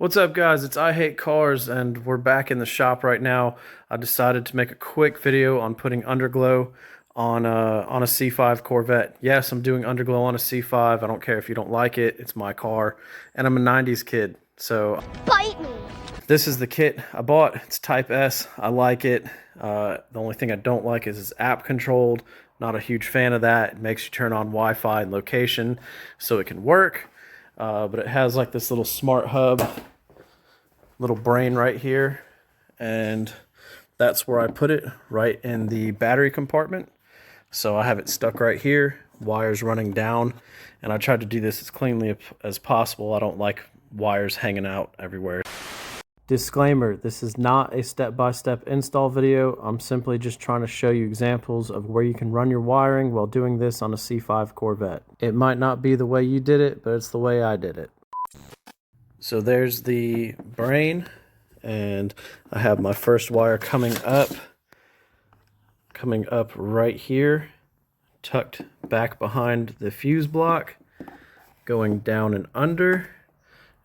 What's up, guys? It's I Hate Cars, and we're back in the shop right now. I decided to make a quick video on putting underglow on a C5 Corvette. Yes, I'm doing underglow on a C5. I don't care if you don't like it. It's my car, and I'm a 90s kid, so Bite me. this is the kit I bought. It's Type S. I like it. The only thing I don't like is it's app controlled. Not a huge fan of that. It makes you turn on Wi-Fi and location so it can work. But it has like this little smart hub, little brain right here, and that's where I put it, right in the battery compartment. So I have it stuck right here, wires running down, and I tried to do this as cleanly as possible. I don't like wires hanging out everywhere. Disclaimer, this is not a step-by-step install video. I'm simply just trying to show you examples of where you can run your wiring while doing this on a C5 Corvette. It might not be the way you did it, but it's the way I did it. So there's the brain, and I have my first wire coming up right here, tucked back behind the fuse block, going down and under,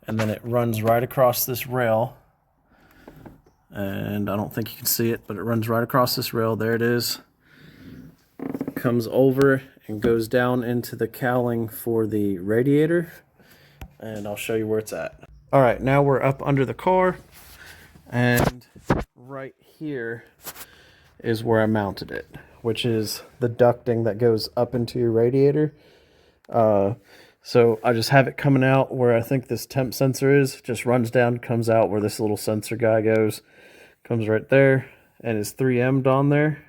and then it runs right across this rail. And I don't think you can see it, but it runs right across this rail. There it is. Comes over and goes down into the cowling for the radiator. And I'll show you where it's at. All right, now we're up under the car. And right here is where I mounted it, which is the ducting that goes up into your radiator. So I just have it coming out where I think this temp sensor is. Just runs down, comes out where this little sensor guy goes. Comes right there, and is 3M'd on there.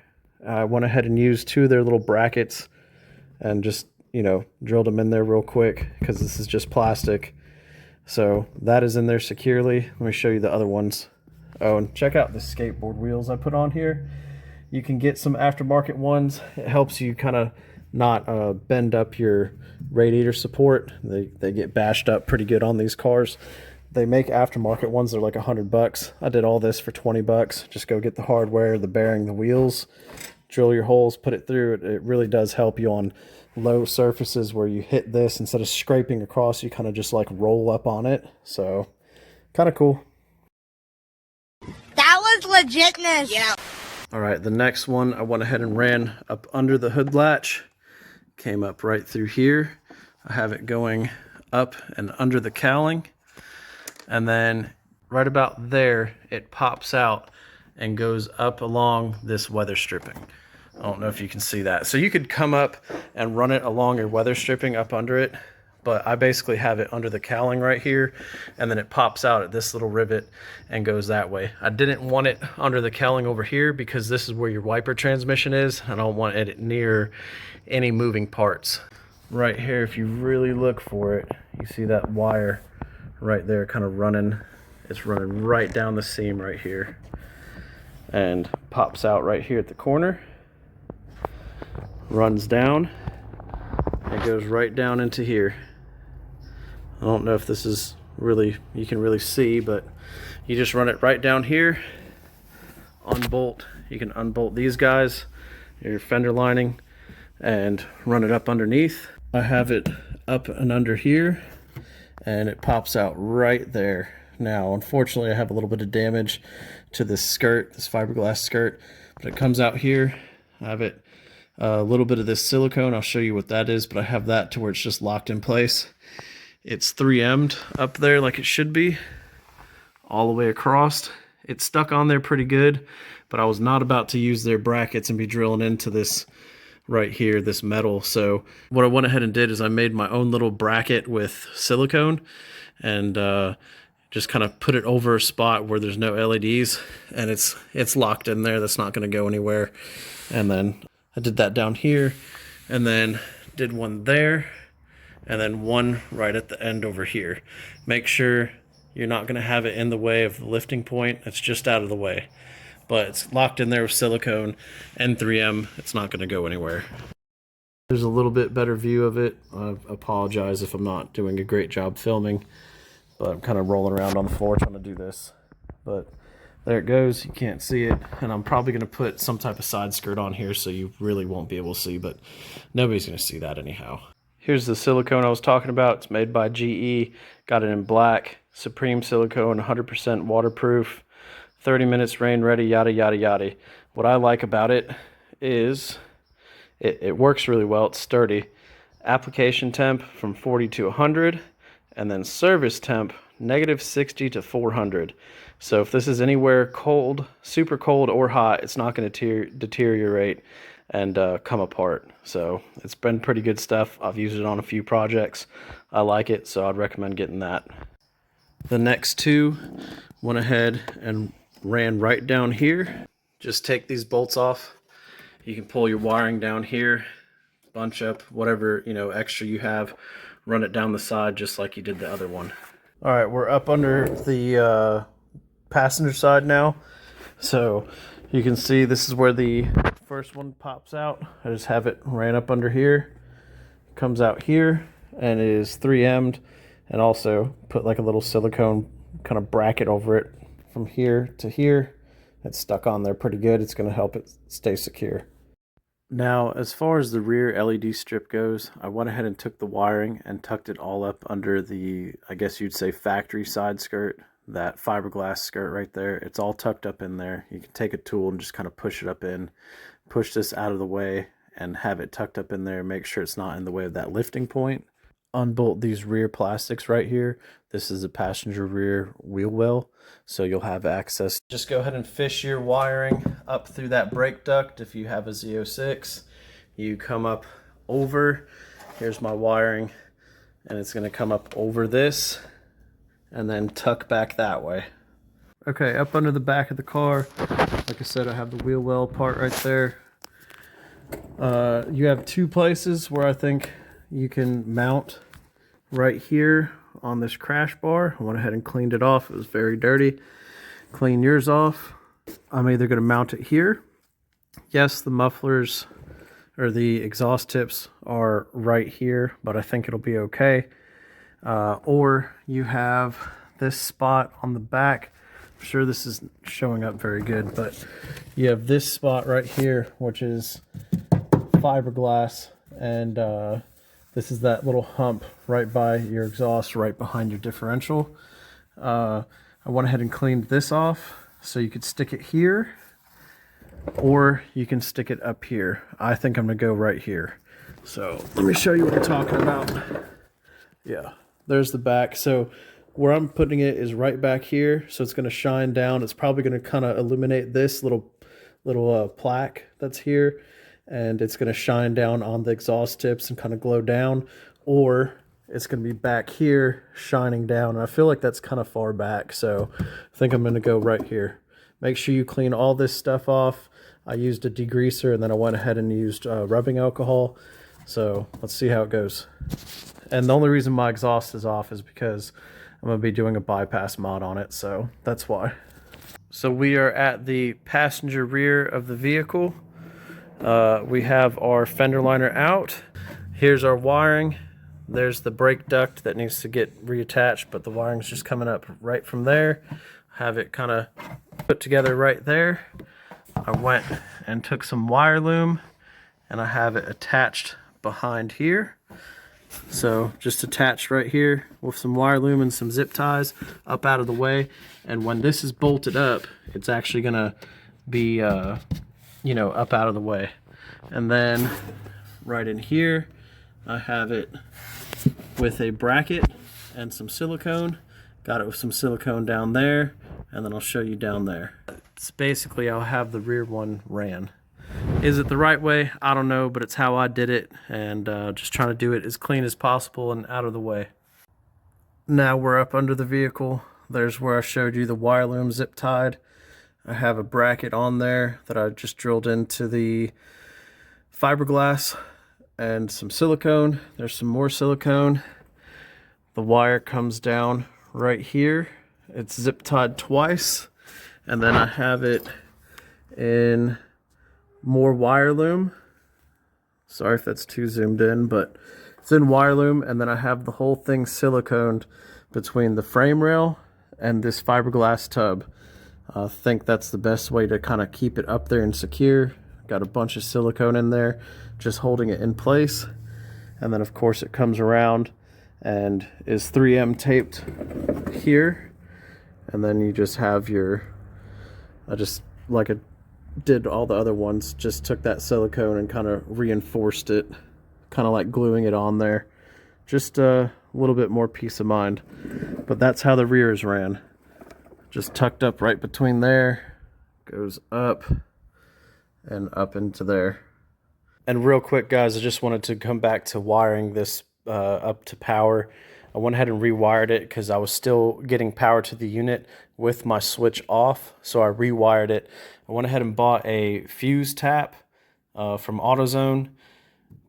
I went ahead and used two of their little brackets and just, drilled them in there real quick because this is just plastic. So that is in there securely. Let me show you the other ones. Oh, and check out the skateboard wheels I put on here. You can get some aftermarket ones. It helps you kind of not bend up your radiator support. They get bashed up pretty good on these cars. They make aftermarket ones. They're like $100. I did all this for $20. Just go get the hardware, the bearing, the wheels, drill your holes, put it through. It really does help you on low surfaces where you hit this. Instead of scraping across, you kind of just like roll up on it. So kind of cool. That was legitness. Yeah. All right, the next one I went ahead and ran up under the hood latch. Came up right through here. I have it going up and under the cowling. And then right about there, it pops out and goes up along this weather stripping. I don't know if you can see that. So you could come up and run it along your weather stripping up under it, but I basically have it under the cowling right here, and then it pops out at this little rivet and goes that way. I didn't want it under the cowling over here because this is where your wiper transmission is. I don't want it near any moving parts. Right here, if you really look for it, you see that wire right there kind of running. It's running right down the seam right here and pops out right here at the corner, runs down, and goes right down into here. I don't know if this is really, you can really see, but you just run it right down here, unbolt. You can unbolt these guys, your fender lining, and run it up underneath. I have it up and under here, and it pops out right there. Now, unfortunately, I have a little bit of damage to this skirt, this fiberglass skirt, but it comes out here. I have it a little bit of this silicone. I'll show you what that is, but I have that to where it's just locked in place. It's 3M'd up there like it should be, all the way across. It's stuck on there pretty good, but I was not about to use their brackets and be drilling into this right here, this metal. So what I went ahead and did is I made my own little bracket with silicone and just kind of put it over a spot where there's no LEDs, and it's locked in there. That's not going to go anywhere. And then I did that down here, and then did one there, and then one right at the end over here. Make sure you're not going to have it in the way of the lifting point. It's just out of the way. But it's locked in there with silicone and 3M. It's not going to go anywhere. There's a little bit better view of it. I apologize if I'm not doing a great job filming, but I'm kind of rolling around on the floor trying to do this. But there it goes. You can't see it. And I'm probably going to put some type of side skirt on here so you really won't be able to see, but nobody's going to see that anyhow. Here's the silicone I was talking about. It's made by GE. Got it in black. Supreme silicone, 100% waterproof. 30 minutes rain ready, yada, yada, yada. What I like about it is it works really well. It's sturdy. Application temp from 40 to 100. And then service temp, -60 to 400. So if this is anywhere cold, super cold or hot, it's not going to deteriorate and come apart. So it's been pretty good stuff. I've used it on a few projects. I like it, so I'd recommend getting that. The next two went ahead and ran right down here. Just take these bolts off. You can pull your wiring down here, bunch up whatever extra you have, run it down the side just like you did the other one. All right, we're up under the passenger side now. So you can see this is where the first one pops out. I just have it ran up under here, comes out here, and it is 3M'd, and also put like a little silicone kind of bracket over it from here to here. It's stuck on there pretty good. It's going to help it stay secure. Now, as far as the rear LED strip goes, I went ahead and took the wiring and tucked it all up under the, I guess you'd say, factory side skirt, that fiberglass skirt right there. It's all tucked up in there. You can take a tool and just kind of push it up in, push this out of the way, and have it tucked up in there. Make sure it's not in the way of that lifting point. Unbolt these rear plastics right here. This is a passenger rear wheel well, so you'll have access. Just go ahead and fish your wiring up through that brake duct. If you have a Z06, you come up over. Here's my wiring, and it's going to come up over this and then tuck back that way. Okay, up under the back of the car, like I said, I have the wheel well part right there. You have two places where I think you can mount. Right here on this crash bar. I went ahead and cleaned it off. It was very dirty. Clean yours off. I'm either going to mount it here. Yes, the mufflers or the exhaust tips are right here, but I think it'll be okay. Or you have this spot on the back. I'm sure this is showing up very good, but you have this spot right here, which is fiberglass, and this is that little hump right by your exhaust, right behind your differential. I went ahead and cleaned this off, so you could stick it here, or you can stick it up here. I think I'm gonna go right here. So let me show you what I'm talking about. Yeah, there's the back. So where I'm putting it is right back here, so it's gonna shine down. It's probably gonna kind of illuminate this little plaque that's here, and it's going to shine down on the exhaust tips and kind of glow down, or it's going to be back here shining down, and I feel like that's kind of far back, so I think I'm going to go right here. Make sure you clean all this stuff off. I used a degreaser, and then I went ahead and used rubbing alcohol, so let's see how it goes. And the only reason my exhaust is off is because I'm going to be doing a bypass mod on it, so that's why. So we are at the passenger rear of the vehicle. We have our fender liner out. Here's our wiring. There's the brake duct that needs to get reattached, but the wiring's just coming up right from there. Have it kind of put together right there. I went and took some wire loom, and I have it attached behind here. So just attached right here with some wire loom and some zip ties up out of the way. And when this is bolted up, it's actually gonna be up out of the way. And then right in here I have it with a bracket and some silicone. Got it with some silicone down there, and then I'll show you down there. It's basically I'll have the rear one ran. Is it the right way? I don't know, but it's how I did it, and just trying to do it as clean as possible and out of the way. Now we're up under the vehicle. There's where I showed you the wire loom zip tied. I have a bracket on there that I just drilled into the fiberglass and some silicone. There's some more silicone. The wire comes down right here. It's zip tied twice. And then I have it in more wire loom. Sorry if that's too zoomed in, but it's in wire loom. And then I have the whole thing siliconed between the frame rail and this fiberglass tub. I think that's the best way to kind of keep it up there and secure. Got a bunch of silicone in there, just holding it in place. And then of course it comes around and is 3M taped here. And then you just have your, I just, like I did all the other ones, just took that silicone and kind of reinforced it, kind of like gluing it on there. Just a little bit more peace of mind. But that's how the rears ran. Just tucked up right between there, goes up and up into there. And real quick, guys, I just wanted to come back to wiring this up to power. I went ahead and rewired it because I was still getting power to the unit with my switch off, so I rewired it. I went ahead and bought a fuse tap from AutoZone.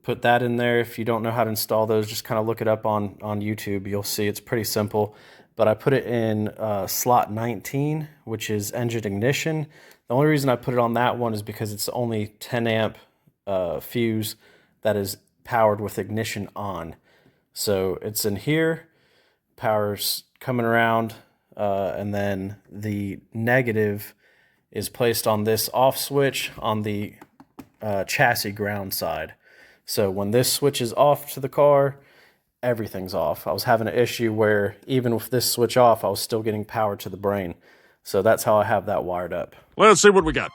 Put that in there. If you don't know how to install those, just kind of look it up on YouTube. You'll see it's pretty simple. But I put it in slot 19, which is engine ignition. The only reason I put it on that one is because it's only 10 amp fuse that is powered with ignition on. So it's in here, power's coming around, and then the negative is placed on this off switch on the chassis ground side. So when this switches off to the car, everything's off. I was having an issue where even with this switch off, I was still getting power to the brain. So that's how I have that wired up. Let's see what we got.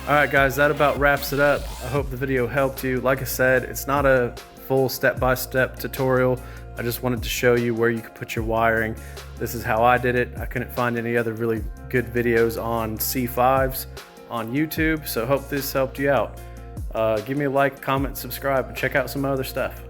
Alright guys, that about wraps it up. I hope the video helped you. Like I said, it's not a full step-by-step tutorial. I just wanted to show you where you could put your wiring. This is how I did it. I couldn't find any other really good videos on C5s on YouTube, so hope this helped you out. Give me a like, comment, subscribe, and check out some other stuff.